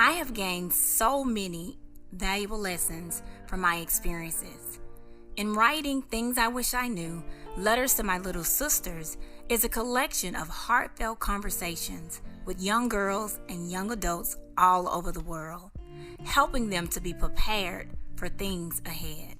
I have gained so many valuable lessons from my experiences. In writing Things I Wish I Knew, Letters to My Little Sisters is a collection of heartfelt conversations with young girls and young adults all over the world, helping them to be prepared for things ahead.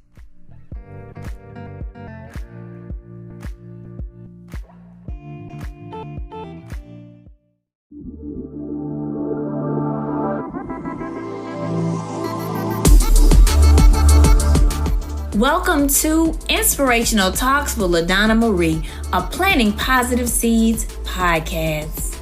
Welcome to Inspirational Talks with LaDonna Marie, a Planting Positive Seeds podcast.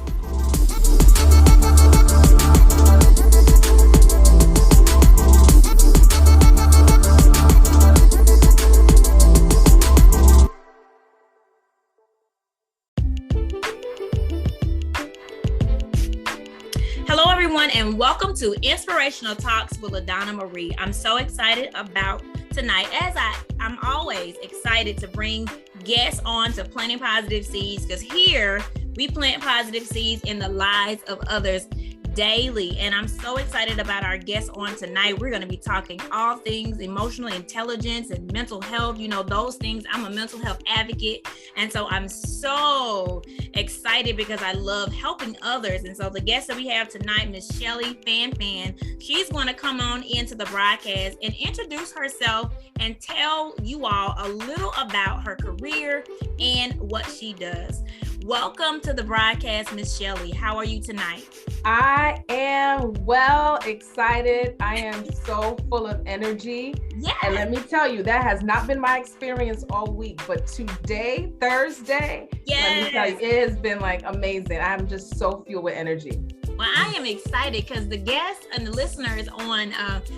Hello, everyone, and welcome to Inspirational Talks with LaDonna Marie. I'm so excited about tonight, as I'm always excited to bring guests on to Planting Positive Seeds, because here we plant positive seeds in the lives of others daily. And I'm so excited about our guests on tonight. We're going to be talking all things emotional intelligence and mental health, those things. I'm a mental health advocate, and so I'm so excited because I love helping others. And so the guest that we have tonight, Miss Schellie, FanFan, she's going to come on into the broadcast and introduce herself and tell you all a little about her career and what she does. Welcome to the broadcast, Miss Schellie. How are you tonight? I am excited. I am so full of energy. Yes. And let me tell you, that has not been my experience all week, but today, Thursday, let me tell you, it has been amazing. I'm just so filled with energy. Well, I am excited because the guests and the listeners on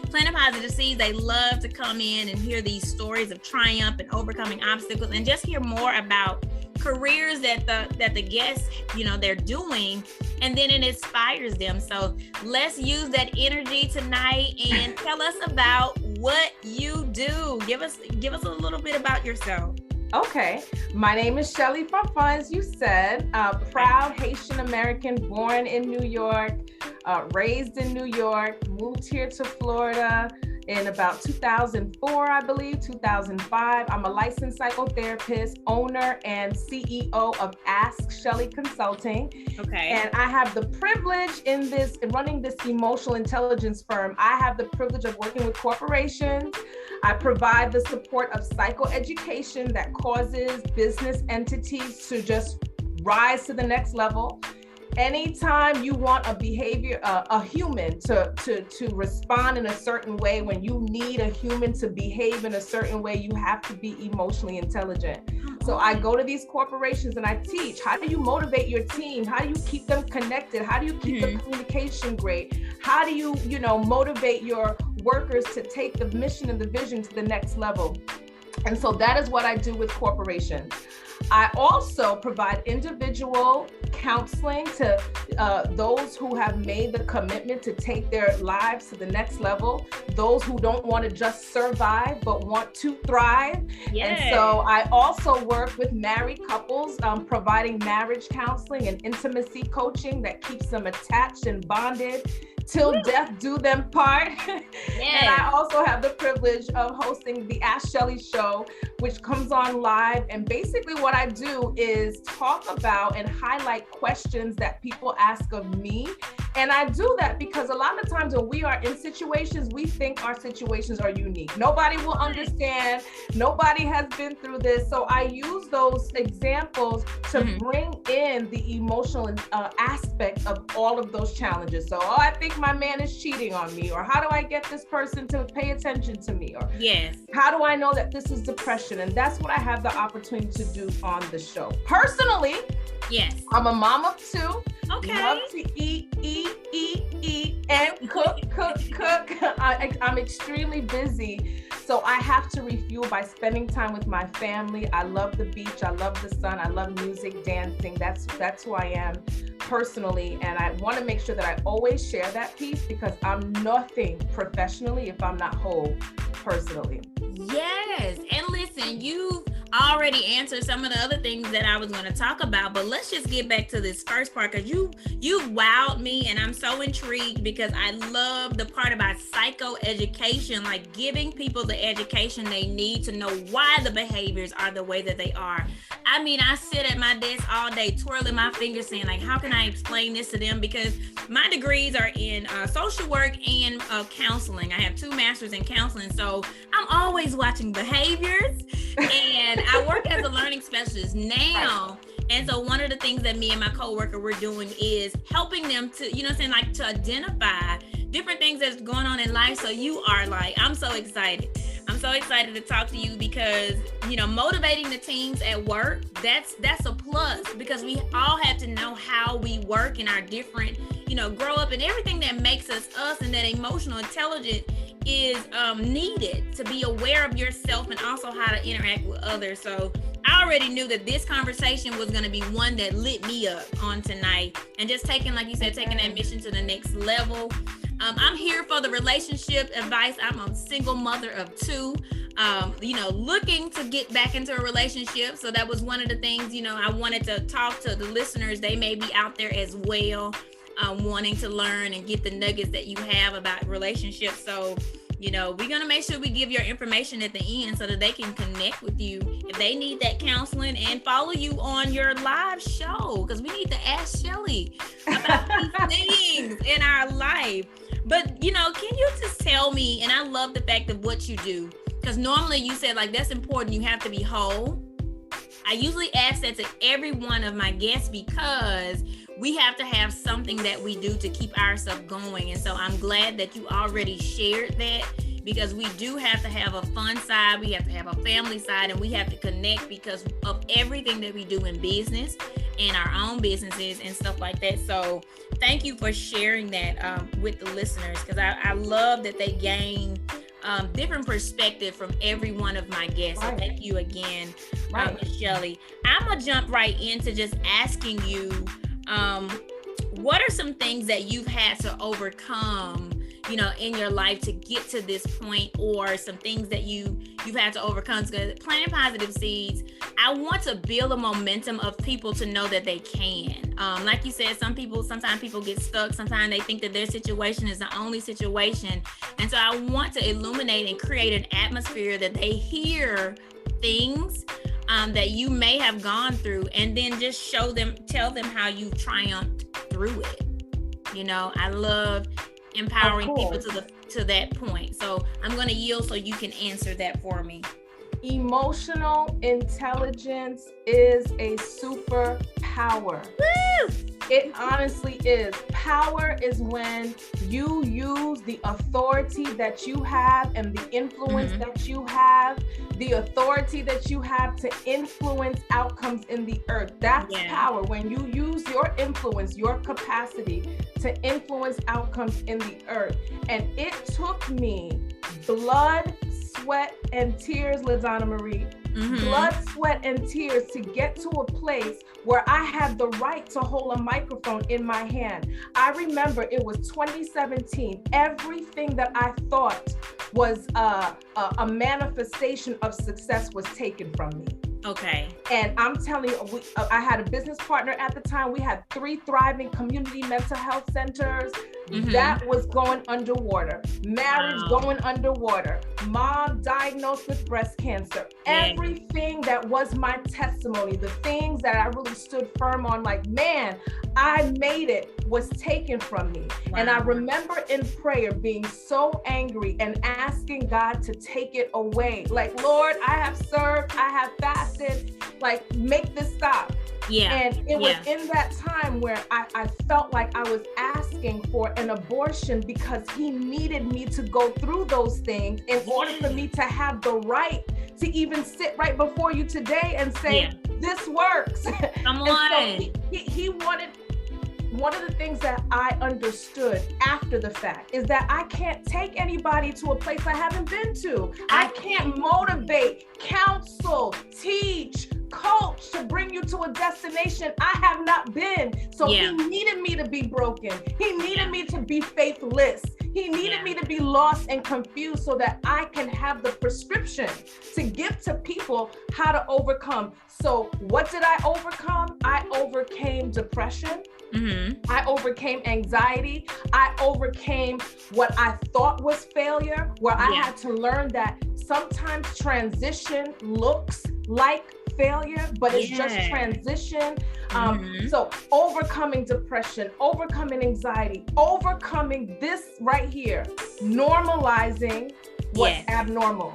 Planting Positive Seeds, they love to come in and hear these stories of triumph and overcoming obstacles, and just hear more about careers that the guests, they're doing, and then it inspires them. So let's use that energy tonight and tell us about what you do. Give us a little bit about yourself. Okay, my name is Schellie FanFan, as you said, proud Haitian American, born in New York, raised in New York, moved here to Florida in about 2004, I believe, 2005. I'm a licensed psychotherapist, owner and CEO of Ask Schellie Consulting. Okay. And I have the privilege in running this emotional intelligence firm. I have the privilege of working with corporations. I provide the support of psychoeducation that causes business entities to just rise to the next level. Anytime you want a behavior, a human to respond in a certain way, when you need a human to behave in a certain way, you have to be emotionally intelligent. So I go to these corporations and I teach, how do you motivate your team? How do you keep them connected? How do you keep the communication great? How do you, motivate your workers to take the mission and the vision to the next level? And so that is what I do with corporations. I also provide individual counseling to those who have made the commitment to take their lives to the next level, those who don't want to just survive but want to thrive. Yes. And so I also work with married couples, providing marriage counseling and intimacy coaching that keeps them attached and bonded till death do them part. Yes. And I also have the privilege of hosting the Ask Schellie show, which comes on live. And basically what I do is talk about and highlight questions that people ask of me. And I do that because a lot of times when we are in situations, we think our situations are unique. Nobody will understand. Nobody has been through this. So I use those examples to bring in the emotional aspect of all of those challenges. So, I think my man is cheating on me, or how do I get this person to pay attention to me, or yes, how do I know that this is depression? And that's what I have the opportunity to do on the show. Personally, yes, I'm a mom of two. Okay. Love to eat, and cook. I'm extremely busy, so I have to refuel by spending time with my family. I love the beach. I love the sun. I love music, dancing. That's who I am personally, and I want to make sure that I always share that piece, because I'm nothing professionally if I'm not whole personally. Yes, and listen, you've already answered some of the other things that I was going to talk about, but let's just get back to this first part, because you wowed me, and I'm so intrigued because I love the part about psychoeducation, like giving people the education they need to know why the behaviors are the way that they are. I mean, I sit at my desk all day twirling my fingers saying, like, how can I explain this to them? Because my degrees are in social work and counseling. I have 2 masters in counseling, so I'm always watching behaviors, and I work as a learning specialist now. And so one of the things that me and my coworker were doing is helping them to, you know what I'm saying, like to identify different things that's going on in life. So you are like, I'm so excited. I'm so excited to talk to you because, you know, motivating the teams at work, that's a plus, because we all have to know how we work in our different, you know, grow up, and everything that makes us us, and that emotional intelligence is needed to be aware of yourself and also how to interact with others. So I already knew that this conversation was going to be one that lit me up on tonight, and just taking, like you said, taking that mission to the next level. I'm here for the relationship advice. I'm a single mother of 2, you know, looking to get back into a relationship. So that was one of the things, you know, I wanted to talk to the listeners. They may be out there as well, wanting to learn and get the nuggets that you have about relationships. So, you know, we're going to make sure we give your information at the end so that they can connect with you if they need that counseling, and follow you on your live show, because we need to ask Schellie about these things in our life. But, you know, can you just tell me, and I love the fact of what you do, because normally you said, like, that's important, you have to be whole. I usually ask that to every one of my guests because we have to have something that we do to keep ourselves going. And so I'm glad that you already shared that, because we do have to have a fun side, we have to have a family side, and we have to connect because of everything that we do in business and our own businesses and stuff like that. So thank you for sharing that with the listeners, because I love that they gain different perspective from every one of my guests. So thank you again, Schellie. I'm gonna jump right into just asking you, what are some things that you've had to overcome, you know, in your life to get to this point, or some things that you've had to overcome? Because planting positive seeds, I want to build a momentum of people to know that they can. Like you said, sometimes people get stuck. Sometimes they think that their situation is the only situation. And so I want to illuminate and create an atmosphere that they hear things that you may have gone through, and then just tell them how you triumphed through it. You know, I love empowering people to that point. So I'm going to yield so you can answer that for me. Emotional intelligence is a superpower. Woo! It honestly is. Power is when you use the authority that you have and the influence that you have, the authority that you have to influence outcomes in the earth. That's power. When you use your influence, your capacity to influence outcomes in the earth. And it took me blood, sweat, and tears, LaDonna Marie, blood, sweat, and tears to get to a place where I had the right to hold a microphone in my hand. I remember it was 2017. Everything that I thought was a manifestation of success was taken from me. Okay. And I'm telling you, I had a business partner at the time. We had 3 thriving community mental health centers. That was going underwater. Marriage going underwater. Mom diagnosed with breast cancer. Everything that was my testimony, the things that I really stood firm on, like, man, I made it, was taken from me. And I remember in prayer being so angry and asking God to take it away. Like, Lord, I have served, I have fasted, like, make this stop. And it was in that time where I felt like I was asking for an abortion, because he needed me to go through those things in order for me to have the right to even sit right before you today and say, this works. Come on. So he wanted. One of the things that I understood after the fact is that I can't take anybody to a place I haven't been to. I can't motivate, counsel, teach, coach to bring you to a destination I have not been. So he needed me to be broken. He needed me to be faithless. He needed me to be lost and confused so that I can have the prescription to give to people how to overcome. So what did I overcome? I overcame depression. I overcame anxiety. I overcame what I thought was failure, where I had to learn that sometimes transition looks like failure, but it's just transition. So overcoming depression, overcoming anxiety, overcoming this right here, normalizing what's abnormal.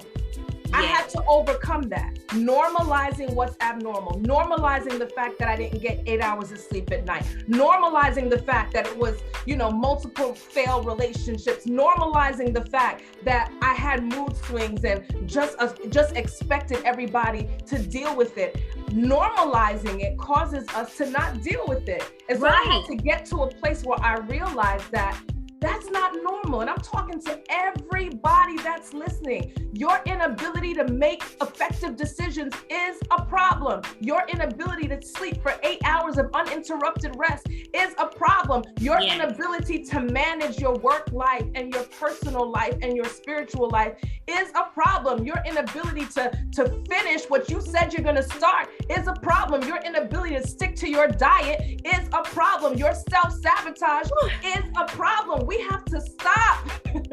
I had to overcome that. Normalizing what's abnormal. Normalizing the fact that I didn't get 8 hours of sleep at night. Normalizing the fact that it was, multiple failed relationships. Normalizing the fact that I had mood swings and just expected everybody to deal with it. Normalizing it causes us to not deal with it. And so I had to get to a place where I realized that that's not normal. And I'm talking to everybody that's listening. Your inability to make effective decisions is a problem. Your inability to sleep for 8 hours of uninterrupted rest is a problem. Your inability to manage your work life and your personal life and your spiritual life is a problem. Your inability to finish what you said you're going to start is a problem. Your inability to stick to your diet is a problem. Your self-sabotage is a problem. We have to stop.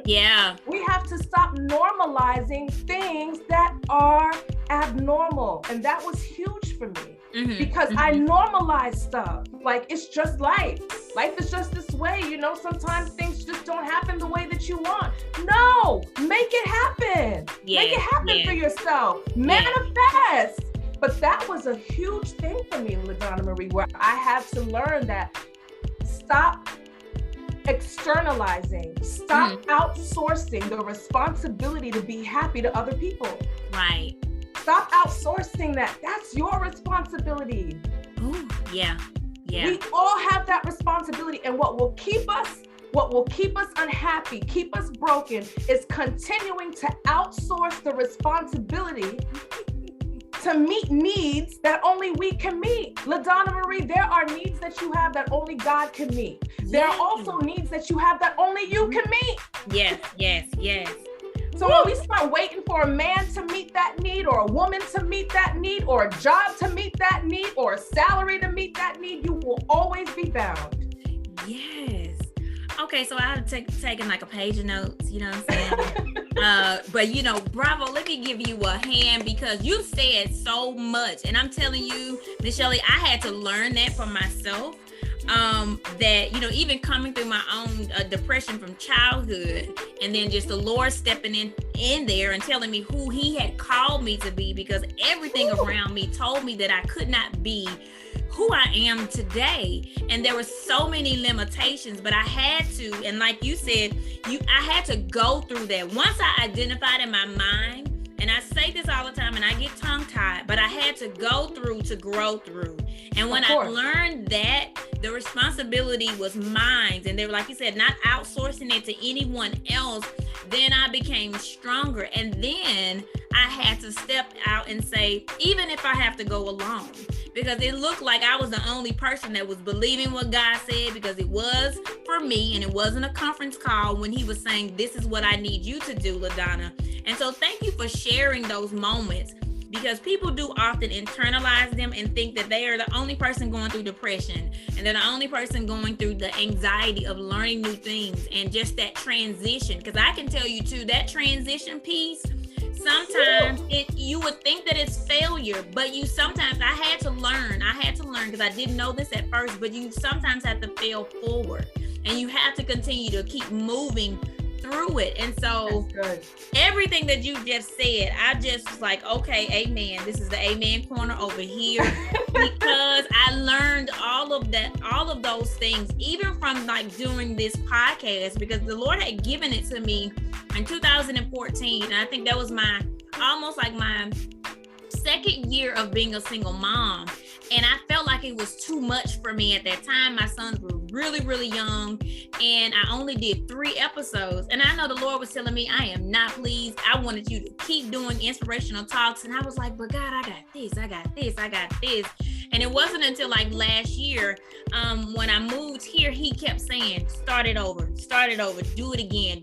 We have to stop normalizing things that are abnormal. And that was huge for me because I normalized stuff. Like, it's just life. Life is just this way. Sometimes things just don't happen the way that you want. No, make it happen. Make it happen for yourself. Manifest. But that was a huge thing for me, LaDonna Marie, where I had to learn that stop externalizing, stop outsourcing the responsibility to be happy to other people. Right. Stop outsourcing that. That's your responsibility. Ooh, yeah. We all have that responsibility. And what will keep us unhappy, keep us broken, is continuing to outsource the responsibility to meet needs that only we can meet. LaDonna Marie, there are needs that you have that only God can meet. There are also needs that you have that only you can meet. Yes. So when we start waiting for a man to meet that need, or a woman to meet that need, or a job to meet that need, or a salary to meet that need, you will always be bound. Yes. Okay, so I have taken like a page of notes, you know what I'm saying? But bravo, let me give you a hand because you said so much. And I'm telling you, Miss Schellie, I had to learn that for myself. That, even coming through my own depression from childhood, and then just the Lord stepping in there and telling me who he had called me to be, because everything around me told me that I could not be who I am today. And there were so many limitations, but I had to, and like you said, I had to go through that. Once I identified in my mind, and I say this all the time and I get tongue-tied, but I had to go through to grow through. And when I learned that, the responsibility was mine, and they were, like you said, not outsourcing it to anyone else, then I became stronger. And then I had to step out and say, even if I have to go alone, because it looked like I was the only person that was believing what God said, because it was for me, and it wasn't a conference call when he was saying, this is what I need you to do, LaDonna. And so thank you for sharing those moments, because people do often internalize them and think that they are the only person going through depression, and they're the only person going through the anxiety of learning new things and just that transition. Because I can tell you too, that transition piece, sometimes you would think that it's failure, but I had to learn because I didn't know this at first, but you sometimes have to fail forward, and you have to continue to keep moving through it. And so everything that you just said, I just was like, okay, amen. This is the amen corner over here, because I learned all of those things, even from like doing this podcast, because the Lord had given it to me in 2014. And I think that was almost like my second year of being a single mom. And I felt like it was too much for me at that time. My sons were really, really young, and I only did 3 episodes. And I know the Lord was telling me, I am not pleased. I wanted you to keep doing inspirational talks. And I was like, but God, I got this. And it wasn't until like last year, when I moved here, he kept saying, start it over, do it again.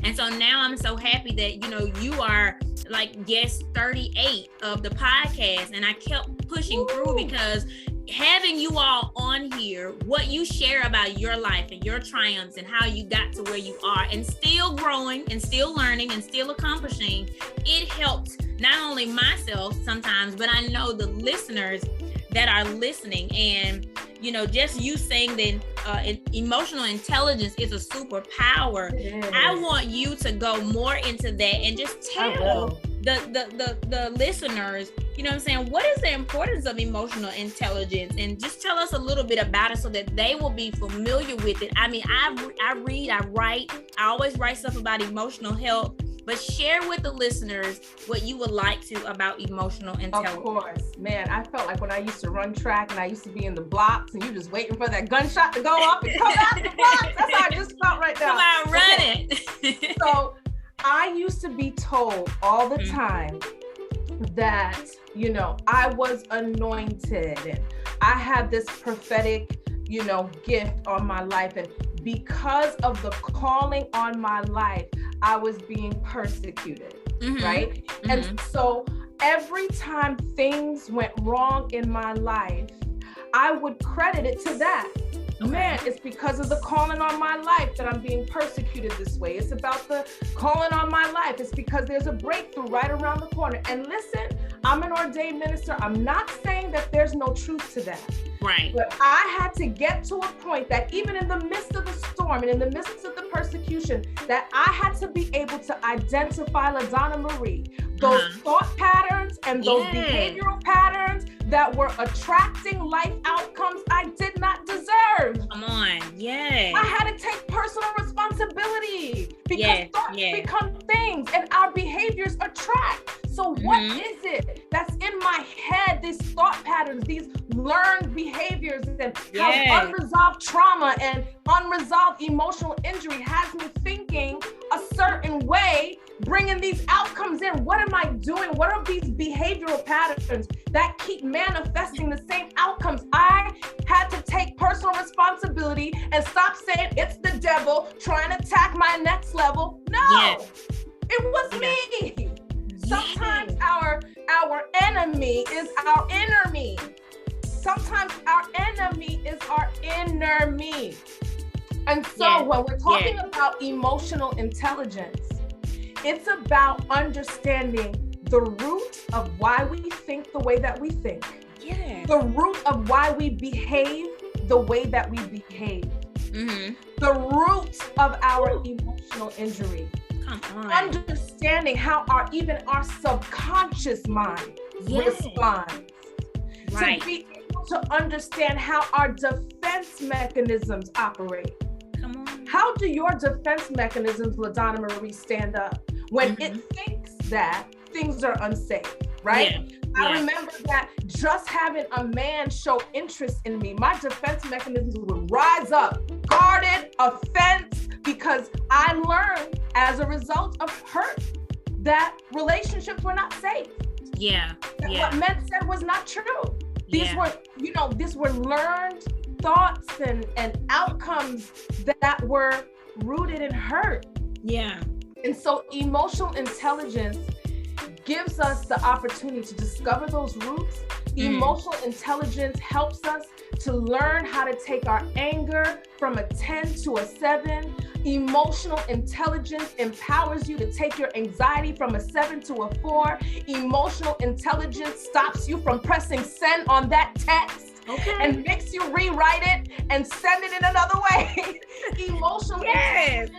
And so now I'm so happy that, you know, you are like guest 38 of the podcast. And I kept pushing through because having you all on here, what you share about your life and your triumphs and how you got to where you are and still growing and still learning and still accomplishing, it helps not only myself sometimes, but I know the listeners that are listening. And, you know, just you saying that emotional intelligence is a superpower. Yes. I want you to go more into that and just tell the listeners, you know what I'm saying, what is the importance of emotional intelligence, and just tell us a little bit about it so that they will be familiar with it. I mean, I read, I write, I always write stuff about emotional health, but share with the listeners what you would like to about emotional intelligence. Of course, man, I felt like when I used to run track and I used to be in the blocks and you just waiting for that gunshot to go off and come out the blocks. That's how I just felt right now. Come on, run it. So I used to be told all the time that, you know, I was anointed and I had this prophetic, you know, gift on my life. And because of the calling on my life, I was being persecuted, right? Mm-hmm. And so every time things went wrong in my life, I would credit it to that. Okay. Man, it's because of the calling on my life that I'm being persecuted this way. It's about the calling on my life. It's because there's a breakthrough right around the corner. And listen, I'm an ordained minister. I'm not saying that there's no truth to that. Right. But I had to get to a point that even in the midst of the storm and in the midst of the persecution, that I had to be able to identify, LaDonna Marie, those thought patterns and those behavioral patterns that were attracting life outcomes I did not deserve. Come on, yeah. I had to take personal responsibility because thoughts become things and our behaviors attract. So what is it that's in my head, these thought patterns, these learned behaviors, and how unresolved trauma and unresolved emotional injury has me thinking a certain way, bringing these outcomes in? What am I doing? What are these behavioral patterns that keep manifesting the same outcomes? I had to take personal responsibility and stop saying it's the devil trying to attack my next level. No, it was me. Sometimes our enemy is our inner me. Sometimes our enemy is our inner me. And so when we're talking about emotional intelligence, it's about understanding the root of why we think the way that we think. Yeah. The root of why we behave the way that we behave. Mm-hmm. The root of our emotional injury. Understanding how even our subconscious mind responds. Right. To be able to understand how our defense mechanisms operate. Come on. How do your defense mechanisms, LaDonna Marie, stand up when it thinks that things are unsafe, right? Yeah. I remember that just having a man show interest in me, my defense mechanisms would rise up, guarded, offense, because I learned as a result of hurt that relationships were not safe. That what men said was not true. These were learned thoughts and outcomes that were rooted in hurt. And so emotional intelligence gives us the opportunity to discover those roots. Emotional intelligence helps us to learn how to take our anger from a 10 to a 7. Emotional intelligence empowers you to take your anxiety from a 7 to a 4. Emotional intelligence stops you from pressing send on that text and makes you rewrite it and send it in another way. Emotional intelligence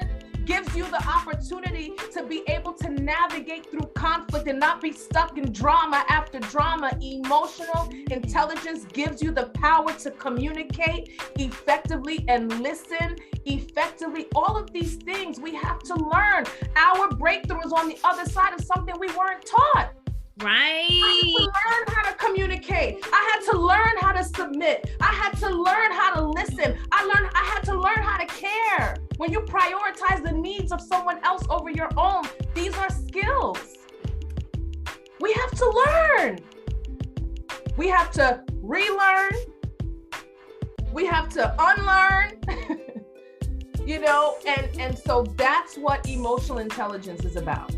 gives you the opportunity to be able to navigate through conflict and not be stuck in drama after drama. Emotional intelligence gives you the power to communicate effectively and listen effectively. All of these things we have to learn. Our breakthrough is on the other side of something we weren't taught. Right. I had to learn how to communicate. I had to learn how to submit. I had to learn how to listen. I had to learn how to care. When you prioritize the needs of someone else over your own, these are skills. We have to learn. We have to relearn. We have to unlearn. And so that's what emotional intelligence is about.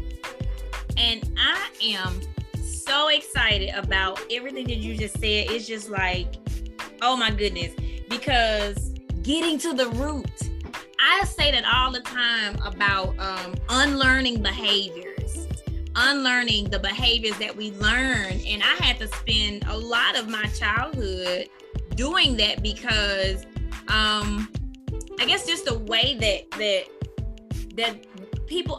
And I am so excited about everything that you just said. It's just like, oh my goodness, because getting to the root. I say that all the time about unlearning behaviors, unlearning the behaviors that we learn. And I had to spend a lot of my childhood doing that because I guess just the way that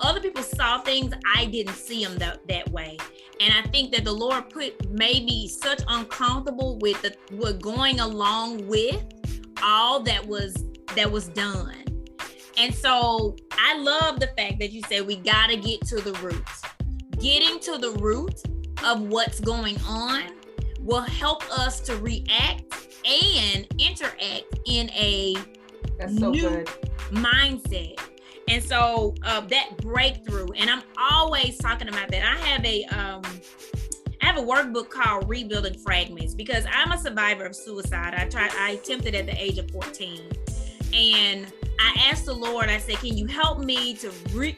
other people saw things, I didn't see them that way. And I think that the Lord put maybe such uncomfortable with going along with all that was done. And so I love the fact that you said we got to get to the roots. Getting to the root of what's going on will help us to react and interact in a new mindset. And so that breakthrough, and I'm always talking about that. I have a workbook called Rebuilding Fragments because I'm a survivor of suicide. I attempted at the age of 14. And I asked the Lord, I said, can you help me to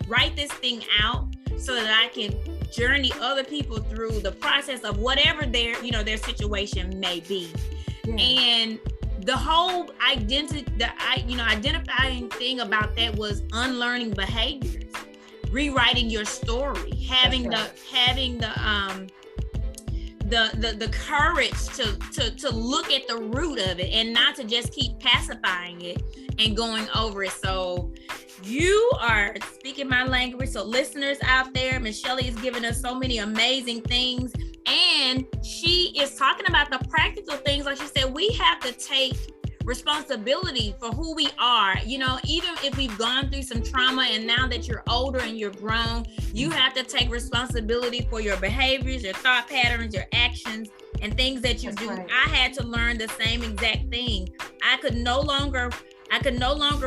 write this thing out so that I can journey other people through the process of whatever their situation may be. Yeah. And the whole identifying thing about that was unlearning behaviors, rewriting your story, having the courage to look at the root of it and not to just keep pacifying it and going over it. So you are speaking my language. So listeners out there, Miss Schellie is giving us so many amazing things. And she is talking about the practical things. Like she said, we have to take responsibility for who we are. Even if we've gone through some trauma and now that you're older and you're grown, you have to take responsibility for your behaviors, your thought patterns, your actions, and things that you do. Right. I had to learn the same exact thing. I could no longer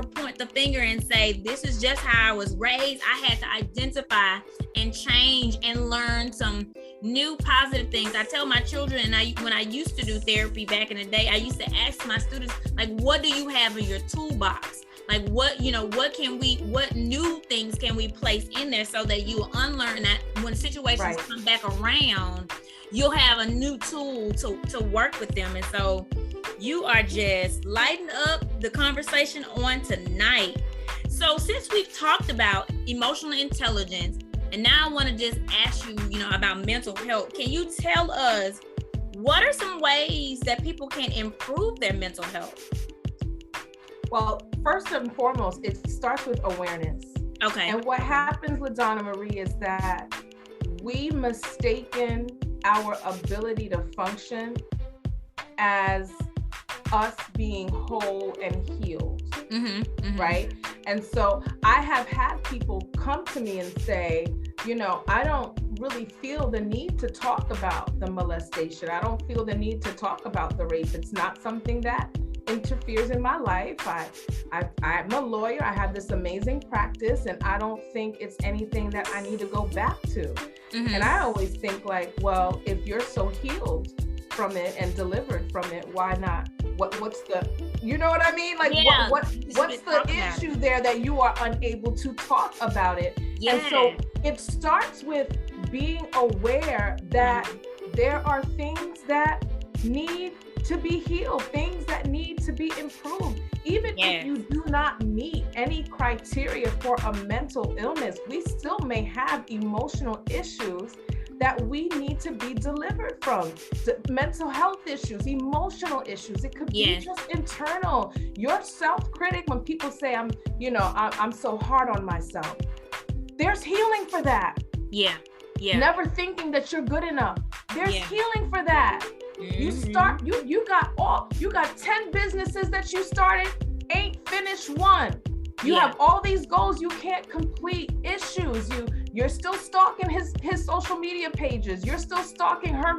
point the finger and say, this is just how I was raised. I had to identify and change and learn some new positive things. I tell my children, and when I used to do therapy back in the day, I used to ask my students, like, what do you have in your toolbox? Like, what new things can we place in there so that you will unlearn that when situations come back around, you'll have a new tool to work with them. And so you are just lighting up the conversation on tonight. So since we've talked about emotional intelligence, and now I want to just ask you, about mental health, can you tell us what are some ways that people can improve their mental health? Well, first and foremost, it starts with awareness. Okay. And what happens, LaDonna Marie, is that we mistaken our ability to function as us being whole and healed, right? And so I have had people come to me and say, I don't really feel the need to talk about the molestation. I don't feel the need to talk about the rape. It's not something that interferes in my life. I'm a lawyer. I have this amazing practice, and I don't think it's anything that I need to go back to. And I always think like, well, if you're so healed from it and delivered from it, why not? What's the, you know what I mean? Like, yeah, what's the issue there that you are unable to talk about it? Yeah. And so it starts with being aware that there are things that need to be healed, things that need to be improved. Even if you do not meet any criteria for a mental illness, we still may have emotional issues that we need to be delivered from. Mental health issues, emotional issues. It could be just internal. Your self-critic, when people say I'm so hard on myself, there's healing for that. Yeah. Never thinking that you're good enough. There's healing for that. You start, you got 10 businesses that you started, ain't finished one. You have all these goals you can't complete, issues. You're still stalking his social media pages. You're still stalking her,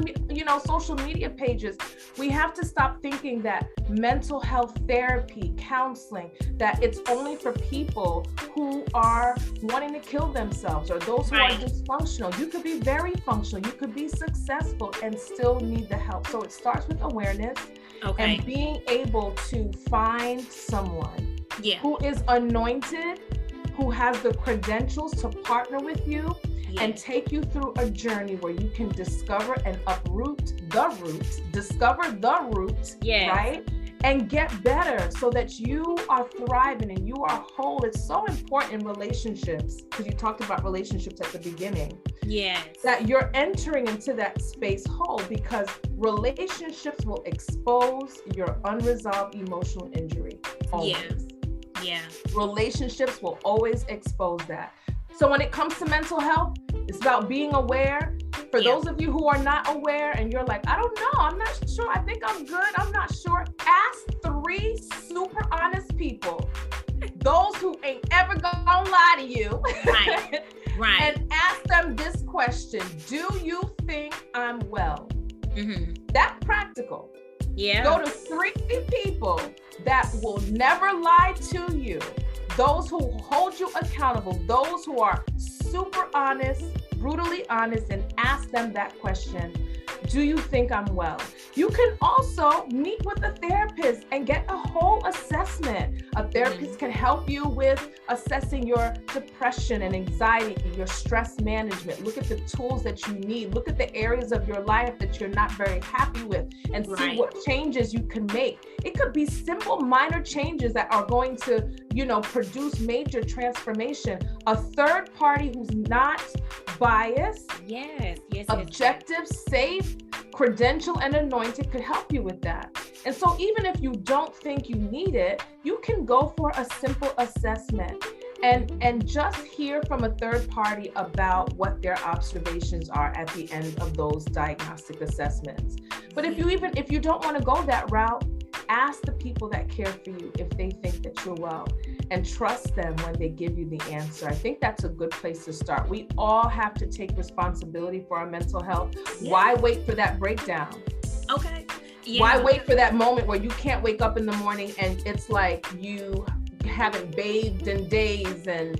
social media pages. We have to stop thinking that mental health therapy, counseling, that it's only for people who are wanting to kill themselves or those who are dysfunctional. You could be very functional. You could be successful and still need the help. So it starts with awareness and being able to find someone who is anointed, who has the credentials to partner with you and take you through a journey where you can discover and uproot the roots, discover the roots, right? And get better so that you are thriving and you are whole. It's so important in relationships, because you talked about relationships at the beginning. Yes. That you're entering into that space whole, because relationships will expose your unresolved emotional injury. Always. Yeah. Relationships will always expose that. So when it comes to mental health, it's about being aware. For those of you who are not aware and you're like, I don't know, I'm not sure, I think I'm good, I'm not sure. Ask 3 super honest people, those who ain't ever gonna lie to you. Right. And ask them this question: do you think I'm well? That's practical. Yeah. Go to 3 people that will never lie to you, those who hold you accountable, those who are super honest, brutally honest, and ask them that question: do you think I'm well? You can also meet with a therapist and get a whole assessment. A therapist can help you with assessing your depression and anxiety, your stress management. Look at the tools that you need. Look at the areas of your life that you're not very happy with, and see what changes you can make. It could be simple, minor changes that are going to, produce major transformation. A third party who's not biased, objective, safe, credential, and anointed could help you with that. And so even if you don't think you need it, you can go for a simple assessment and just hear from a third party about what their observations are at the end of those diagnostic assessments. But if you don't want to go that route, ask the people that care for you if they think that you're well, and trust them when they give you the answer. I think that's a good place to start. We all have to take responsibility for our mental health. Why wait for that breakdown? Okay. Why wait for that moment where you can't wake up in the morning and it's like you haven't bathed in days and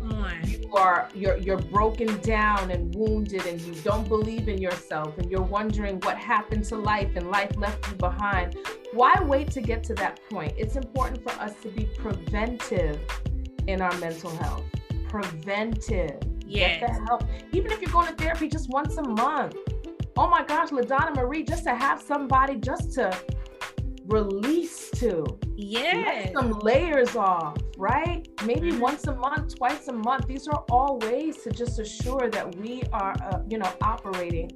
you're broken down and wounded and you don't believe in yourself and you're wondering what happened to life and life left you behind. Why wait to get to that point? It's important for us to be preventive in our mental health. Preventive. Get that help. Even if you're going to therapy just once a month. Oh my gosh, LaDonna Marie, just to have somebody just to release to. Let some layers off, right? Maybe once a month, twice a month. These are all ways to just assure that we are, operating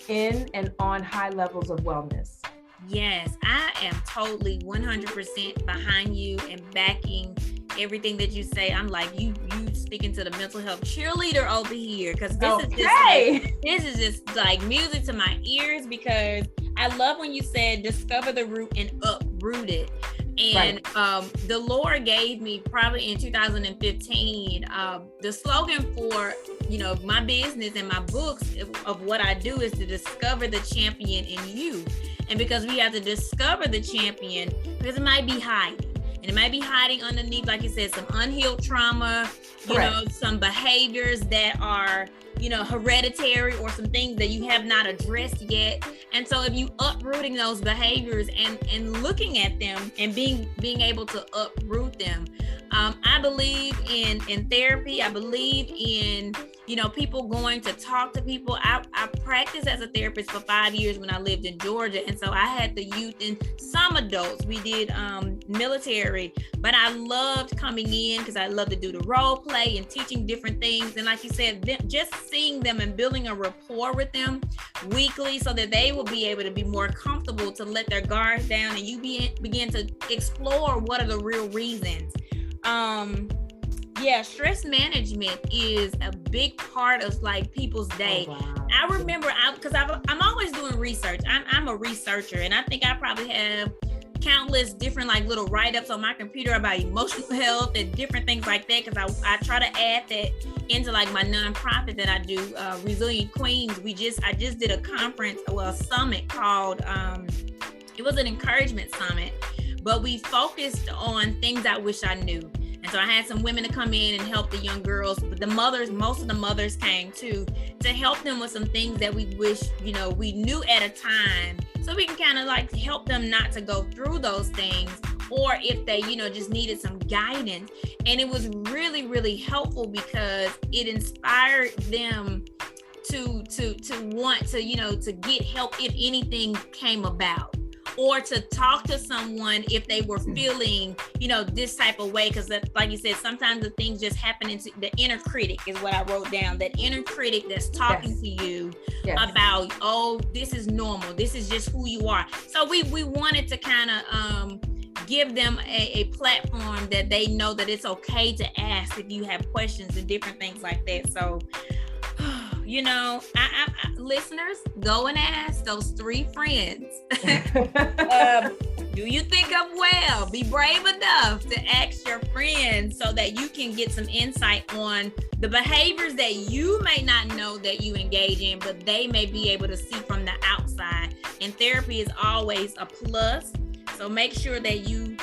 in and on high levels of wellness. Yes, I am totally 100% behind you and backing everything that you say. I'm like, you speaking to the mental health cheerleader over here, because this is just like music to my ears, because I love when you said discover the root and uproot it. And the Lord gave me probably in 2015, the slogan for, my business and my books of what I do is to discover the champion in you. And because we have to discover the champion, because it might be hiding. And it might be hiding underneath, like you said, some unhealed trauma, some behaviors that are, hereditary, or some things that you have not addressed yet. And so if you uprooting those behaviors and looking at them and being able to uproot them, I believe in therapy. I believe in, people going to talk to people. I practiced as a therapist for 5 years when I lived in Georgia. And so I had the youth and some adults. We did military, but I loved coming in because I love to do the role play and teaching different things. And like you said, just seeing them and building a rapport with them weekly so that they will be able to be more comfortable to let their guards down, and you begin to explore what are the real reasons. Stress management is a big part of like people's day. I remember because I'm always doing research. I'm a researcher, and I think I probably have countless different like little write-ups on my computer about emotional health and different things like that, because I try to add that into like my nonprofit that I do, Resilient Queens. I just did a conference, a summit called it was an encouragement summit, but we focused on things I wish I knew. And so I had some women to come in and help the young girls, but the mothers, most of the mothers came too, to help them with some things that we wish, we knew at a time, so we can kind of like help them not to go through those things, or if they, just needed some guidance. And it was really, really helpful because it inspired them to want to, to get help if anything came about, or to talk to someone if they were feeling, this type of way. Because like you said, sometimes the things just happen into the inner critic is what I wrote down, that inner critic that's talking to you about, oh, this is normal. This is just who you are. So we wanted to kind of give them a platform that they know that it's okay to ask if you have questions and different things like that. So, listeners, go and ask those 3 friends. Do you think I'm well? Be brave enough to ask your friends so that you can get some insight on the behaviors that you may not know that you engage in, but they may be able to see from the outside. And therapy is always a plus. So make sure that you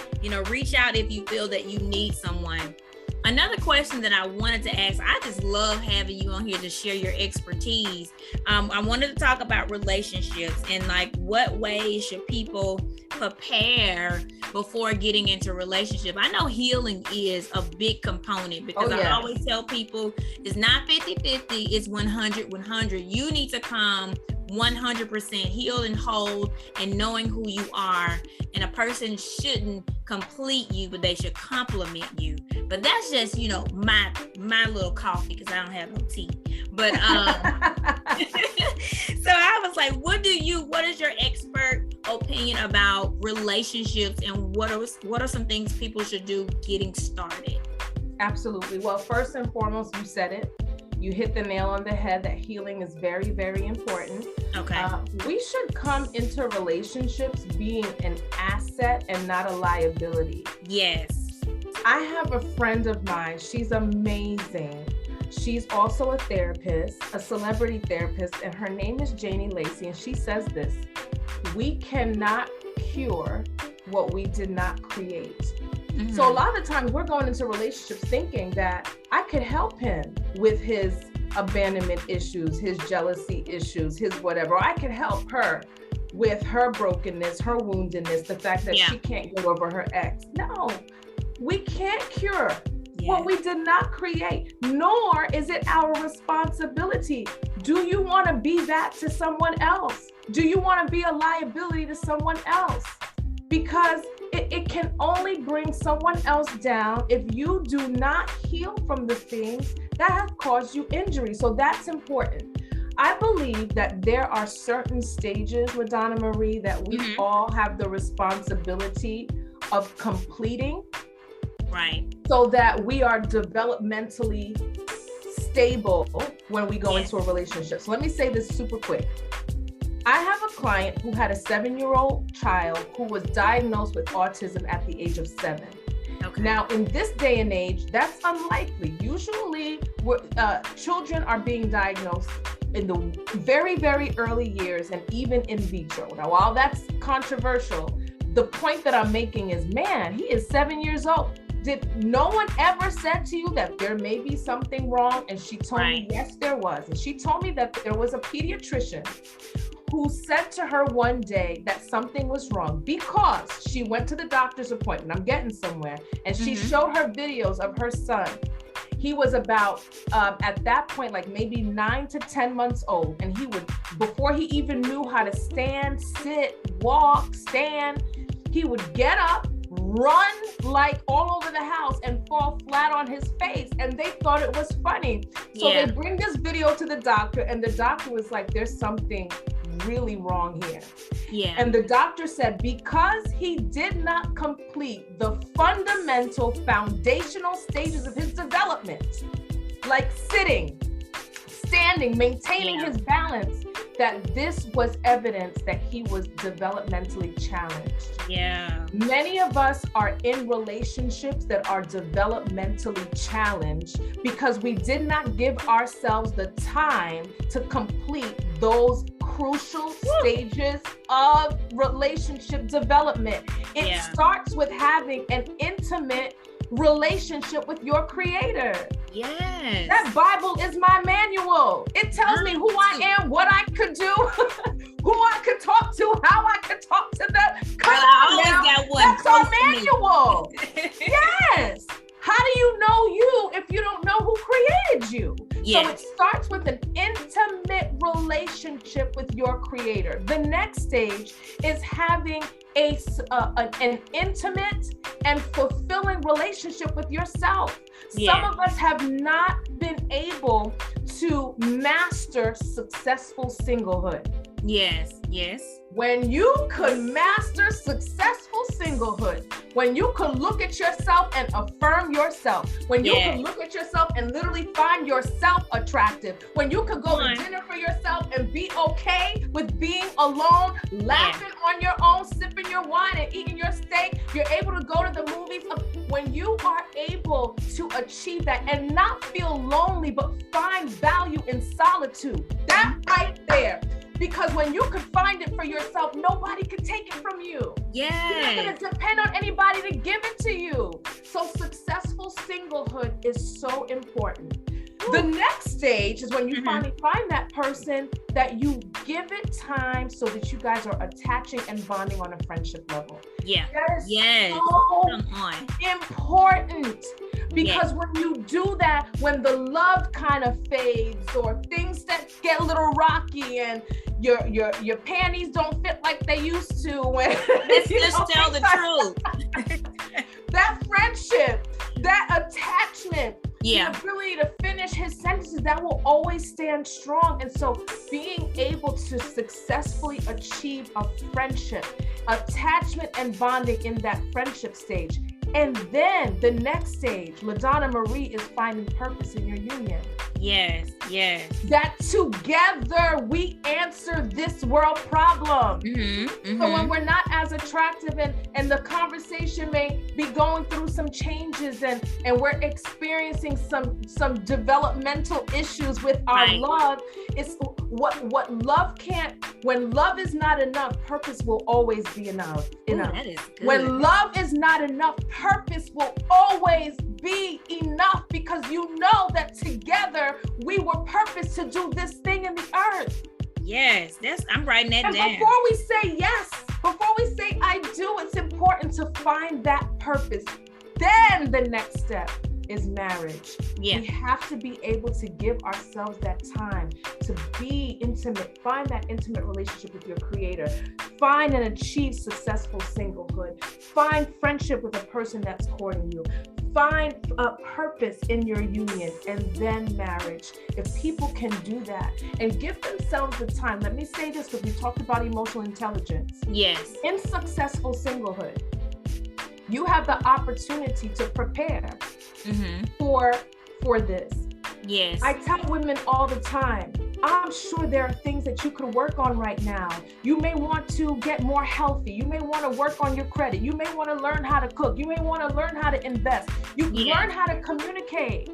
reach out if you feel that you need someone. Another question that I wanted to ask, I just love having you on here to share your expertise. I wanted to talk about relationships and like what ways should people prepare before getting into a relationship. I know healing is a big component, because I always tell people it's not 50-50, it's 100-100. You need to come 100% healed and whole and knowing who you are. And a person shouldn't complete you, but they should complement you. But that's just, my little coffee, because I don't have no tea. But so I was like, what is your expert opinion about relationships, and what are some things people should do getting started? Absolutely. Well, first and foremost, you said it. You hit the nail on the head that healing is very, very important. Okay. We should come into relationships being an asset and not a liability. Yes. I have a friend of mine. She's amazing. She's also a therapist, a celebrity therapist, and her name is Janie Lacey. And she says this: we cannot cure what we did not create. Mm-hmm. So a lot of the times we're going into relationships thinking that I could help him with his abandonment issues, his jealousy issues, his whatever. Or I could help her with her brokenness, her woundedness, the fact that she can't get over her ex. No, we can't cure what we did not create, nor is it our responsibility. Do you want to be that to someone else? Do you want to be a liability to someone else? Because it can only bring someone else down if you do not heal from the things that have caused you injury. So that's important. I believe that there are certain stages, LaDonna Marie, that we all have the responsibility of completing. Right. So that we are developmentally stable when we go into a relationship. So let me say this super quick. I have a client who had a 7-year-old child who was diagnosed with autism at the age of 7. Okay. Now, in this day and age, that's unlikely. Usually, children are being diagnosed in the very, very early years and even in vitro. Now, while that's controversial, the point that I'm making is, man, he is 7 years old. Did no one ever said to you that there may be something wrong? And she told me, yes, there was. And she told me that there was a pediatrician who said to her one day that something was wrong because she went to the doctor's appointment. I'm getting somewhere. And she showed her videos of her son. He was about, at that point, like maybe 9 to 10 months old. And he would, before he even knew how to stand, sit, walk, stand, he would get up, run like all over the house and fall flat on his face. And they thought it was funny. So they bring this video to the doctor, and the doctor was like, there's something really wrong here. Yeah. And the doctor said, because he did not complete the fundamental foundational stages of his development, like sitting, standing, maintaining his balance, that this was evidence that he was developmentally challenged. Yeah. Many of us are in relationships that are developmentally challenged because we did not give ourselves the time to complete those crucial stages of relationship development. It starts with having an intimate relationship with your creator. Yes. That Bible is my manual. It tells me who I am, what I could do, who I could talk to, how I could talk to them. Come on now. Got one. That's our manual. Yes. How do you know you if you don't know who created you? Yes. So it starts with an intimate relationship with your creator. The next stage is having an intimate and fulfilling relationship with yourself. Some of us have not been able to master successful singlehood. Yes. When you could master successful singlehood, when you could look at yourself and affirm yourself, when you could look at yourself and literally find yourself attractive, when you could go to dinner for yourself and be okay with being alone, laughing on your own, sipping your wine and eating your steak, you're able to go to the movies. When you are able to achieve that and not feel lonely, but find value in solitude, that right there. Because when you can find it for yourself, nobody can take it from you. Yeah. You're not going to depend on anybody to give it to you. So successful singlehood is so important. The next stage is when you finally find that person that you give it time so that you guys are attaching and bonding on a friendship level. Yeah. That is so important. Because when you do that, when the love kind of fades or things that get a little rocky and your panties don't fit like they used to, when let's tell the truth. That friendship, that attachment, the ability to finish his sentences, that will always stand strong. And so being able to successfully achieve a friendship, attachment and bonding in that friendship stage. And then the next stage, LaDonna Marie, is finding purpose in your union. Yes. That together we answer this world problem. So when we're not as attractive and the conversation may be going through some changes and we're experiencing some developmental issues with our love, it's what love can't, when love is not enough, purpose will always be enough. Ooh, that is good. When love is not enough, purpose will always be enough, because you know that together we were purposed to do this thing in the earth. Yes, I'm writing that down. Before we say yes, before we say I do, it's important to find that purpose. Then the next step is marriage. We have to be able to give ourselves that time to be intimate, find that intimate relationship with your creator, find and achieve successful singlehood, find friendship with a person that's courting you, find a purpose in your union, and then marriage. If people can do that and give themselves the time, let me say this because we talked about emotional intelligence. Yes. In successful singlehood, you have the opportunity to prepare for this. Yes. I tell women all the time, I'm sure there are things that you could work on right now. You may want to get more healthy. You may want to work on your credit. You may want to learn how to cook. You may want to learn how to invest. You learn how to communicate.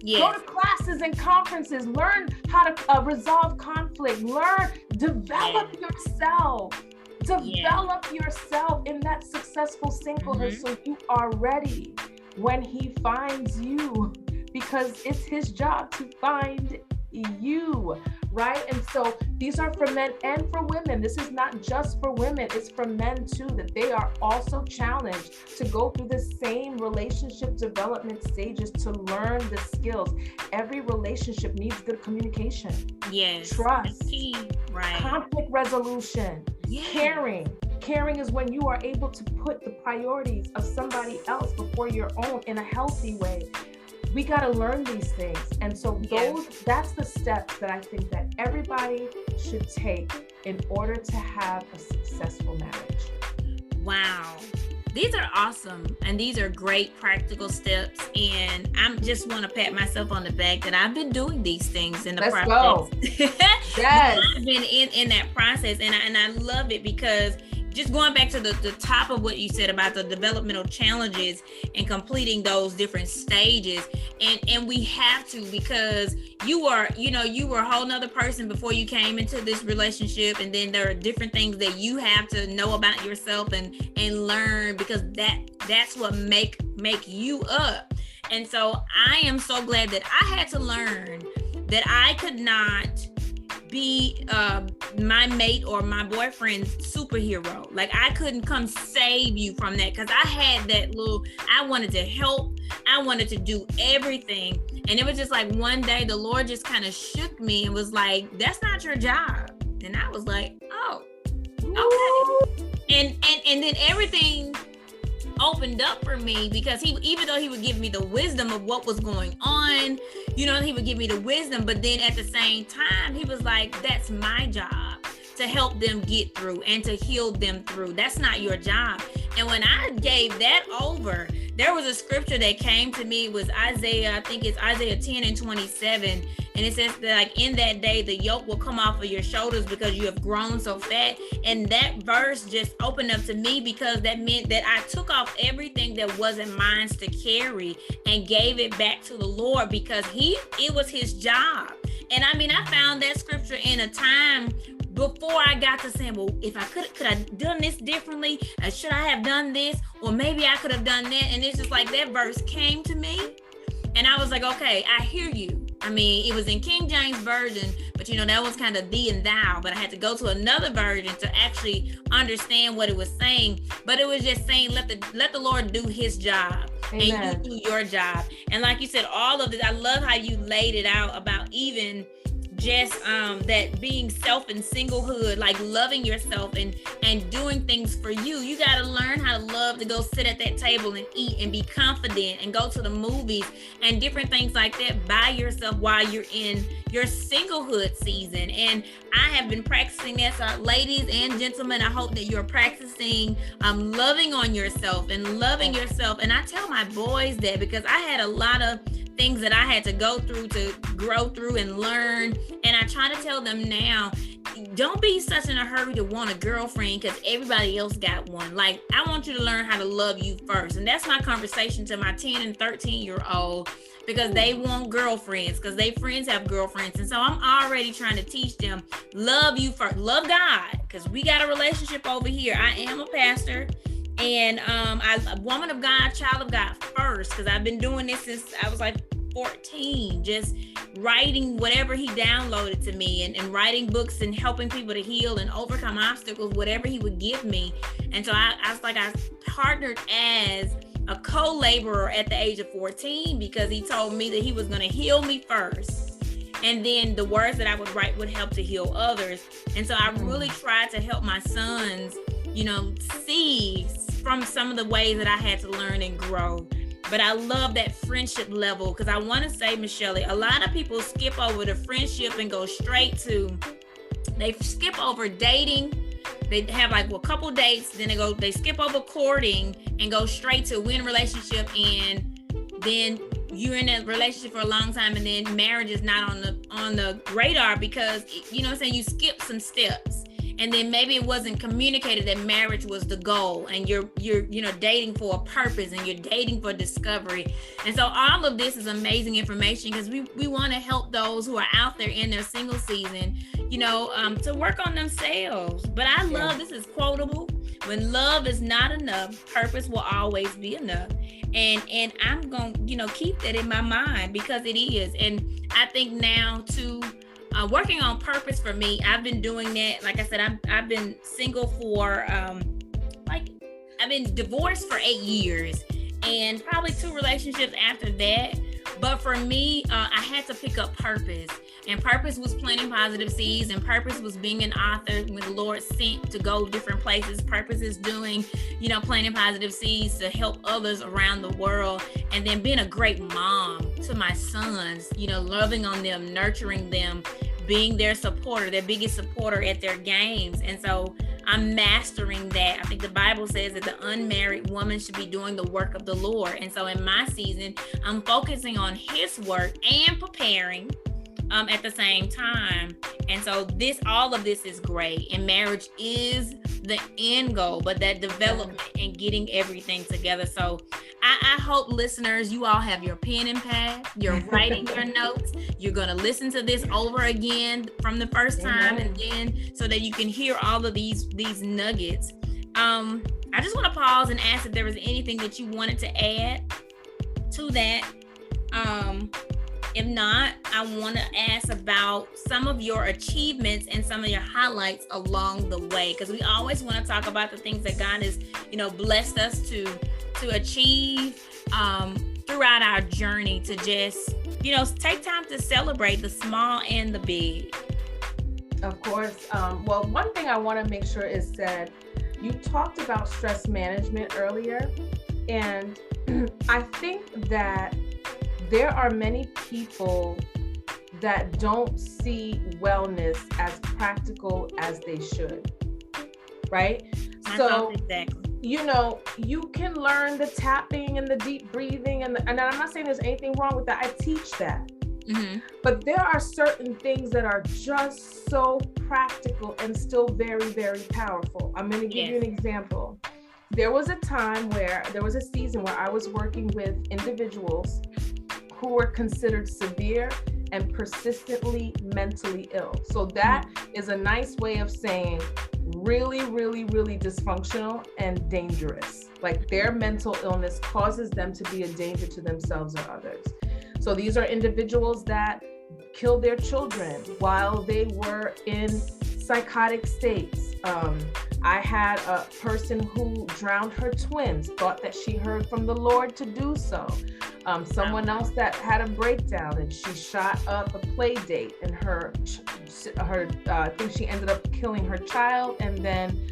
Go to classes and conferences. Learn how to resolve conflict. Develop yourself. Develop yourself in that successful singlehood so you are ready when he finds you, because it's his job to find you, right? And so these are for men and for women. This is not just for women, it's for men too, that they are also challenged to go through the same relationship development stages to learn the skills. Every relationship needs good communication, trust, conflict resolution, Caring is when you are able to put the priorities of somebody else before your own in a healthy way. We got to learn these things. And so that's the steps that I think that everybody should take in order to have a successful marriage. Wow. These are awesome, and these are great practical steps. And I just want to pat myself on the back that I've been doing these things in the process. Go. Yes, I've been in that process, and I love it because just going back to the top of what you said about the developmental challenges and completing those different stages, and we have to, because you were a whole nother person before you came into this relationship, and then there are different things that you have to know about yourself and learn, because that's what make you up. And so I am so glad that I had to learn that I could not be my mate or my boyfriend's superhero. Like, I couldn't come save you from that, because I had that I wanted to help, I wanted to do everything. And it was just like one day the Lord just kind of shook me and was like, that's not your job. And I was like, oh, okay. And then everything opened up for me, because even though he would give me the wisdom of what was going on, he would give me the wisdom, but then at the same time he was like, that's my job to help them get through and to heal them through. That's not your job. And when I gave that over, there was a scripture that came to me. It was Isaiah, I think it's Isaiah 10:27. And it says that, like, in that day, the yoke will come off of your shoulders because you have grown so fat. And that verse just opened up to me, because that meant that I took off everything that wasn't mine to carry and gave it back to the Lord, because it was his job. And I mean, I found that scripture in a time before I got to saying, well, if I could I done this differently? Should I have done this? Or maybe I could have done that. And it's just like that verse came to me, and I was like, okay, I hear you. I mean, it was in King James Version, but that was kind of thee and thou, but I had to go to another version to actually understand what it was saying. But it was just saying, let the Lord do his job. Amen. And you do your job. And like you said, all of this, I love how you laid it out about even just that being self and singlehood, like loving yourself and doing things for you. You got to learn how to love to go sit at that table and eat and be confident and go to the movies and different things like that by yourself while you're in your singlehood season. And I have been practicing that. So ladies and gentlemen, I hope that you're practicing loving on yourself and loving yourself. And I tell my boys that, because I had a lot of things that I had to go through to grow through and learn. And I try to tell them now, don't be such in a hurry to want a girlfriend because everybody else got one. Like, I want you to learn how to love you first. And that's my conversation to my 10 and 13-year-old, because they want girlfriends, because they friends have girlfriends. And so I'm already trying to teach them, love you first, love God, because we got a relationship over here. I am a pastor, and I'm a woman of God, child of God first, because I've been doing this since I was like 14, just writing whatever he downloaded to me, and writing books and helping people to heal and overcome obstacles, whatever he would give me. And so I partnered as a co-laborer at the age of 14, because he told me that he was going to heal me first, and then the words that I would write would help to heal others. And so I really tried to help my sons, see from some of the ways that I had to learn and grow. But I love that friendship level, because I want to say, Miss Schellie, a lot of people skip over the friendship and go straight to, they skip over dating. They have like a couple dates, then they skip over courting and go straight to we're in a relationship, and then you're in a relationship for a long time, and then marriage is not on the radar, because you skip some steps. And then maybe it wasn't communicated that marriage was the goal, and you're dating for a purpose, and you're dating for discovery. And so all of this is amazing information, because we want to help those who are out there in their single season, to work on themselves. But I love, this is quotable, when love is not enough, purpose will always be enough. And I'm going to keep that in my mind, because it is. And I think now too, working on purpose for me, I've been doing that. Like I said, I've been single for, I've been divorced for 8 years, and probably 2 relationships after that. But for me, I had to pick up purpose. And purpose was planting positive seeds, and purpose was being an author when the Lord sent to go different places. Purpose is doing, planting positive seeds to help others around the world. And then being a great mom to my sons, loving on them, nurturing them, being their supporter, their biggest supporter at their games. And so I'm mastering that. I think the Bible says that the unmarried woman should be doing the work of the Lord. And so in my season, I'm focusing on his work and preparing at the same time. And so all of this is great. And marriage is the end goal, but that development and getting everything together. So I hope listeners, you all have your pen and pad, you're writing your notes, you're going to listen to this over again from the first time, and then so that you can hear all of these nuggets. I just want to pause and ask if there was anything that you wanted to add to that. If not, I want to ask about some of your achievements and some of your highlights along the way, because we always want to talk about the things that God has, blessed us to achieve throughout our journey, to just, take time to celebrate the small and the big. Of course. Well, one thing I want to make sure is said, you talked about stress management earlier, and I think that there are many people that don't see wellness as practical as they should, right? Exactly. You can learn the tapping and the deep breathing, and I'm not saying there's anything wrong with that. I teach that. Mm-hmm. But there are certain things that are just so practical and still very, very powerful. I'm going to give you an example. There was a season where I was working with individuals who were considered severe and persistently mentally ill. So that is a nice way of saying really, really, really dysfunctional and dangerous. Like their mental illness causes them to be a danger to themselves or others. So these are individuals that killed their children while they were in psychotic states. I had a person who drowned her twins, thought that she heard from the Lord to do so. Someone else that had a breakdown and she shot up a play date, and I think she ended up killing her child and then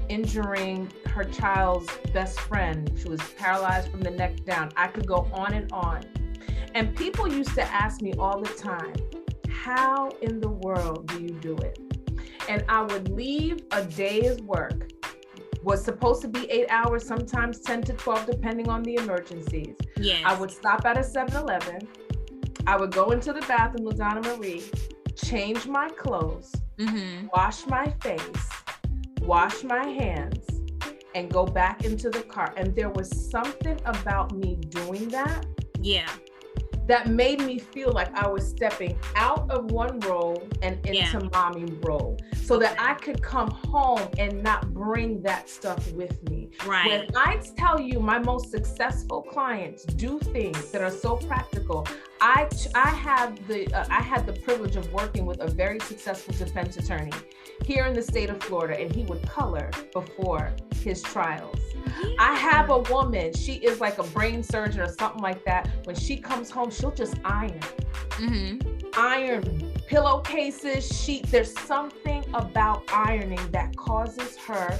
injuring her child's best friend. She was paralyzed from the neck down. I could go on and on. And people used to ask me all the time, how in the world do you do it? And I would leave a day's work, was supposed to be 8 hours, sometimes 10 to 12, depending on the emergencies. Yes. I would stop at a 7-Eleven. I would go into the bathroom, LaDonna Marie, change my clothes, wash my face, wash my hands, and go back into the car. And there was something about me doing that. Yeah. That made me feel like I was stepping out of one role and into mommy role, so that I could come home and not bring that stuff with me. Right. When I tell you my most successful clients do things that are so practical, I had the privilege of working with a very successful defense attorney here in the state of Florida, and he would color before his trials. Yeah. I have a woman, she is like a brain surgeon or something like that. When she comes home, she'll just iron. Iron pillowcases, sheets. There's something about ironing that causes her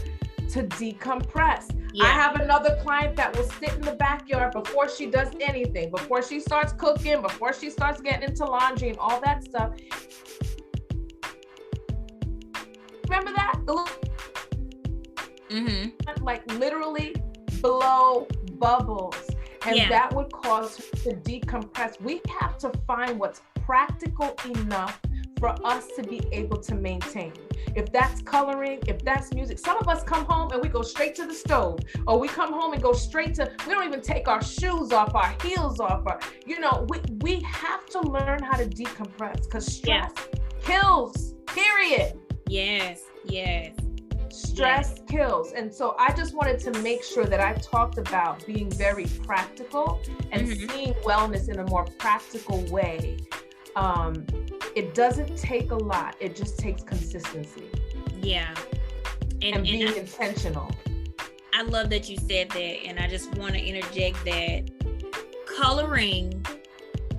to decompress. Yeah. I have another client that will sit in the backyard before she does anything, before she starts cooking, before she starts getting into laundry and all that stuff. Remember that? Like literally blow bubbles. And that would cause her to decompress. We have to find what's practical enough for us to be able to maintain. If that's coloring, if that's music. Some of us come home and we go straight to the stove, or we come home and go straight to, we don't even take our shoes off, our heels off, we have to learn how to decompress, because stress kills, period. Yes. Stress kills. And so I just wanted to make sure that I talked about being very practical and seeing wellness in a more practical way. It doesn't take a lot. It just takes consistency. Yeah. And being intentional. I love that you said that. And I just want to interject that coloring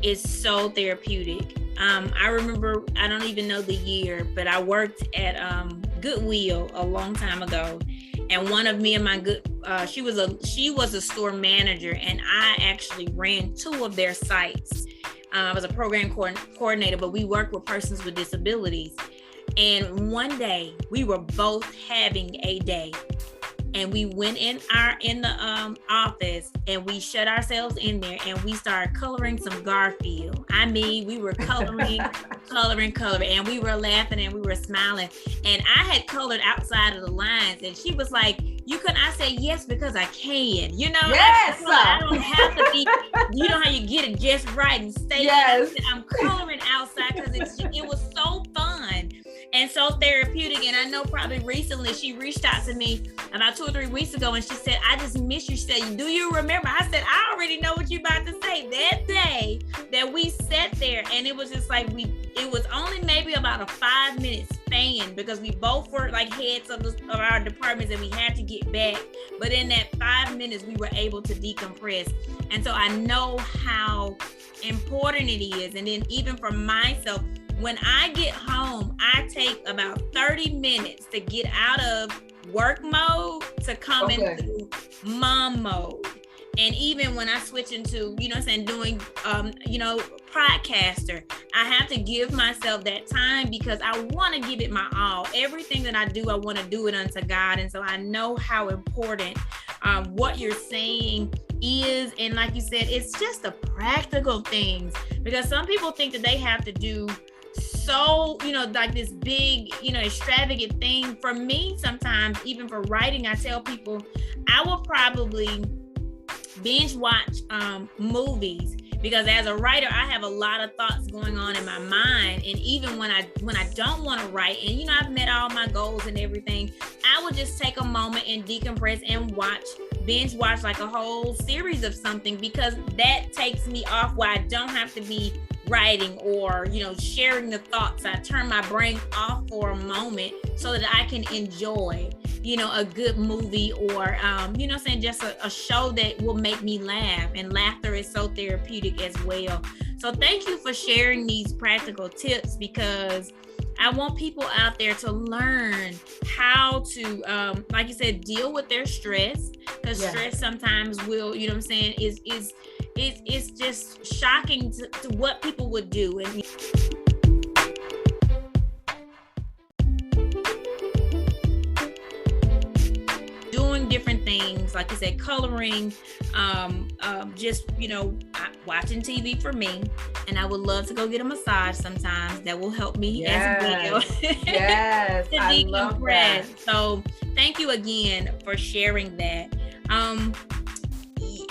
is so therapeutic. I remember, I don't even know the year, but I worked at Goodwill a long time ago, and one of me and my she was a store manager, and I actually ran 2 of their sites. I was a program coordinator, but we worked with persons with disabilities. And one day we were both having a day. And we went in the office and we shut ourselves in there and we started coloring some Garfield. I mean, we were coloring, and we were laughing and we were smiling. And I had colored outside of the lines, and she was like, "You can?" I said, "Yes, because I can." You know, yes, I don't have to be. You know how you get it just right and stay. Yes, I'm coloring outside because it was so fun and so therapeutic. And I know probably recently she reached out to me about 2 or 3 weeks ago and she said, "I just miss you." She said, "Do you remember?" I said, "I already know what you're about to say." That day that we sat there, and it was just like it was only maybe about a 5-minute span because we both were like heads of our departments and we had to get back. But in that 5 minutes, we were able to decompress. And so I know how important it is. And then even for myself, when I get home, I take about 30 minutes to get out of work mode to come into mom mode. And even when I switch into, doing, podcaster, I have to give myself that time because I want to give it my all. Everything that I do, I want to do it unto God. And so I know how important what you're saying is. And like you said, it's just the practical things, because some people think that they have to do so, like this big, extravagant thing. For me, sometimes, even for writing, I tell people I will probably binge watch movies, because as a writer, I have a lot of thoughts going on in my mind. And even when I don't want to write, and I've met all my goals and everything, I would just take a moment and decompress and binge watch like a whole series of something, because that takes me off where I don't have to be writing or sharing the thoughts. I turn my brain off for a moment so that I can enjoy a good movie or just a show that will make me laugh. And laughter is so therapeutic as well. So thank you for sharing these practical tips, because I want people out there to learn how to like you said, deal with their stress, because stress sometimes will, it's just shocking to what people would do. And doing different things, like you said, coloring, just watching TV for me. And I would love to go get a massage sometimes. That will help me as well. Yes, I love that. So thank you again for sharing that.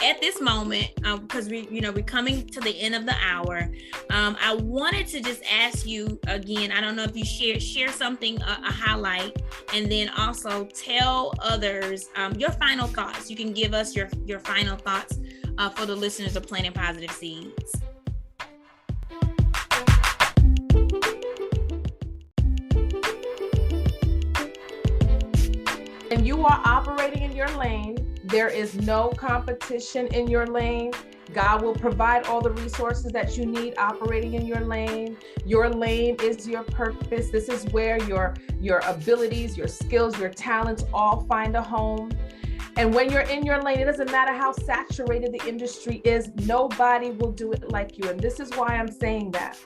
At this moment, because we're coming to the end of the hour, I wanted to just ask you again. I don't know if you share something, a highlight, and then also tell others your final thoughts. You can give us your final thoughts for the listeners of Planting Positive Seeds. And you are operating in your lane. There is no competition in your lane. God will provide all the resources that you need operating in your lane. Your lane is your purpose. This is where your abilities, your skills, your talents all find a home. And when you're in your lane, it doesn't matter how saturated the industry is, nobody will do it like you. And this is why I'm saying that,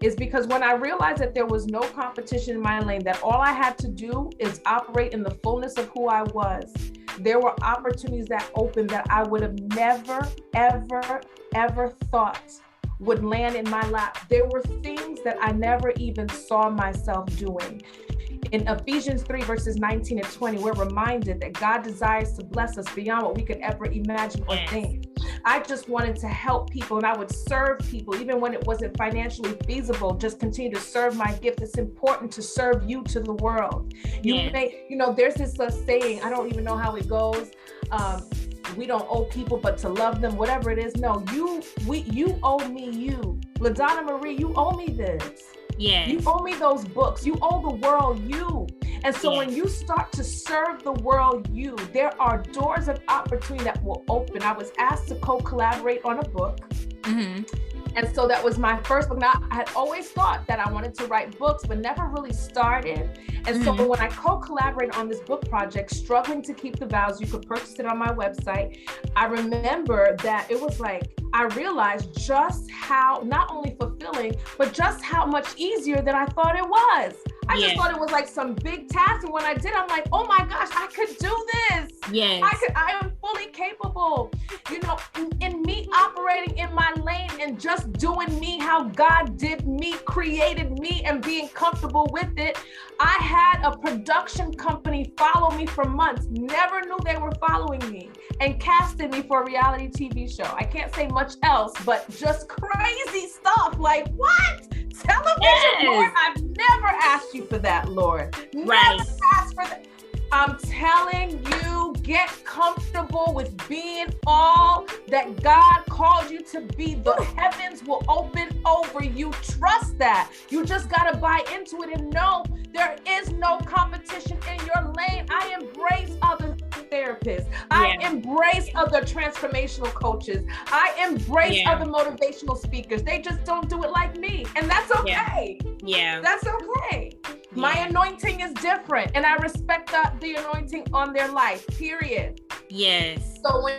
is because when I realized that there was no competition in my lane, that all I had to do is operate in the fullness of who I was, there were opportunities that opened that I would have never, ever, ever thought would land in my lap. There were things that I never even saw myself doing. In Ephesians 3 verses 19 and 20, we're reminded that God desires to bless us beyond what we could ever imagine or think. I just wanted to help people, and I would serve people even when it wasn't financially feasible. Just continue to serve my gift. It's important to serve you to the world. There's this saying, I don't even know how it goes. We don't owe people but to love them, whatever it is. No, you owe me you. LaDonna Marie, you owe me this. Yeah. You owe me those books. You owe the world you. And so when you start to serve the world you, there are doors of opportunity that will open. I was asked to co-collaborate on a book. Mm-hmm. And so that was my first book. Now, I had always thought that I wanted to write books, but never really started. And so when I co-collaborated on this book project, struggling to keep the vows, you could purchase it on my website. I remember that it was like, I realized just how not only fulfilling, but just how much easier than I thought it was. I just thought it was like some big task. And when I did, I'm like, oh my gosh, I could do this. Yes. I am fully capable. You know, in me operating in my lane and just doing me how God did me, created me, and being comfortable with it. I had a production company follow me for months, never knew they were following me, and casted me for a reality TV show. I can't say much else, but just crazy stuff. Like, what? Television, Lord, I've never asked you for that, Lord. Never asked for that. I'm telling you, get comfortable with being all that God called you to be. The heavens will open over you. Trust that. You just got to buy into it and know there is no competition in your lane. I embrace other therapists. I embrace other transformational coaches. I embrace other motivational speakers. They just don't do it like me. And that's okay. Yeah. That's okay. My anointing is different, and I respect the anointing on their life, period. Yes. So when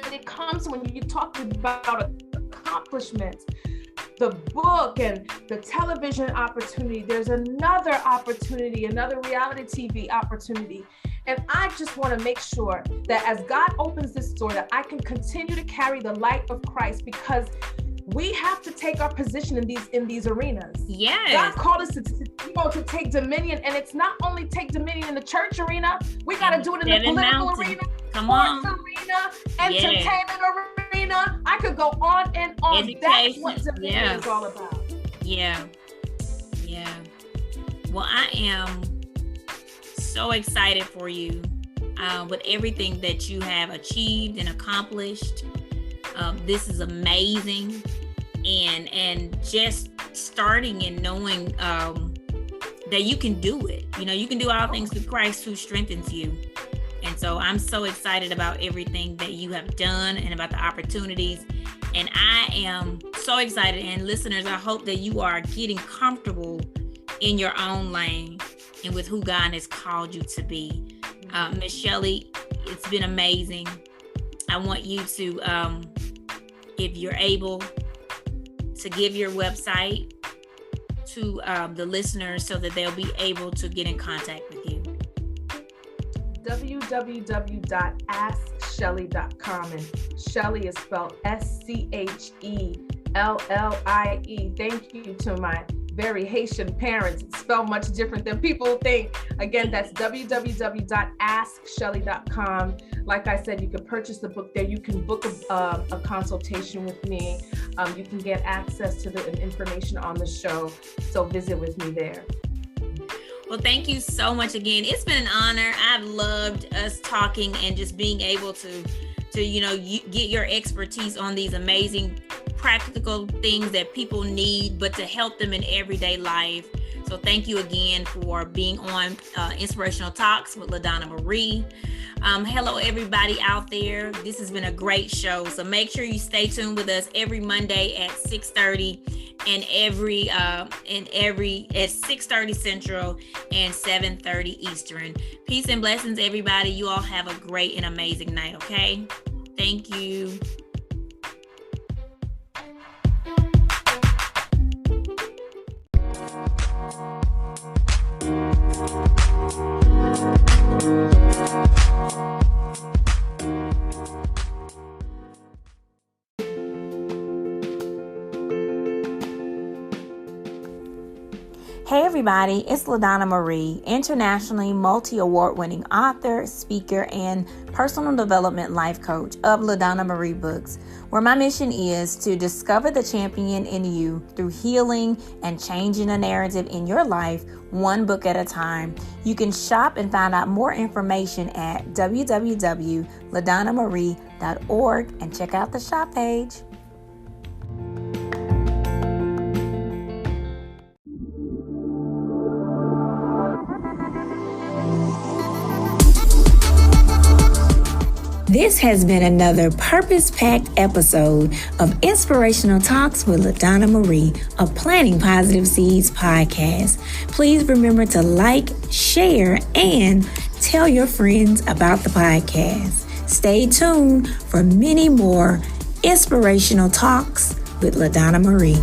you talk about accomplishments, the book and the television opportunity, there's another opportunity, another reality TV opportunity. And I just want to make sure that as God opens this door, that I can continue to carry the light of Christ, because we have to take our position in these arenas. Yes. God called us to take dominion, and it's not only take dominion in the church arena. We got to do it in the political arena, sports arena, entertainment arena. I could go on and on. Education. That's what dominion is all about. Yeah. Well, I am so excited for you with everything that you have achieved and accomplished. This is amazing, and just starting and knowing that you can do it. You know, you can do all things through Christ who strengthens you. And so I'm so excited about everything that you have done and about the opportunities. And I am so excited. And listeners, I hope that you are getting comfortable in your own lane and with who God has called you to be. Miss Schellie, it's been amazing. I want you to, if you're able, to give your website to the listeners so that they'll be able to get in contact with you. www.askschellie.com, and Schellie is spelled Schellie. Thank you to my very Haitian parents. It's spelled much different than people think. Again, that's www.askschellie.com. Like I said, you can purchase the book there. You can book a consultation with me. You can get access to the information on the show. So visit with me there. Well, thank you so much again. It's been an honor. I've loved us talking and just being able to get your expertise on these amazing practical things that people need, but to help them in everyday life. So thank you again for being on Inspirational Talks with LaDonna Marie. Hello, everybody out there. This has been a great show. So make sure you stay tuned with us every Monday at 6:30 and at 6:30 Central and 7:30 Eastern. Peace and blessings, everybody. You all have a great and amazing night, okay? Thank you. Hey everybody, it's LaDonna Marie, internationally multi-award-winning author, speaker, and personal development life coach of LaDonna Marie Books, where my mission is to discover the champion in you through healing and changing the narrative in your life, one book at a time. You can shop and find out more information at www.ladonnamarie.org and check out the shop page. This has been another purpose-packed episode of Inspirational Talks with LaDonna Marie, a Planting Positive Seeds podcast. Please remember to like, share, and tell your friends about the podcast. Stay tuned for many more Inspirational Talks with LaDonna Marie.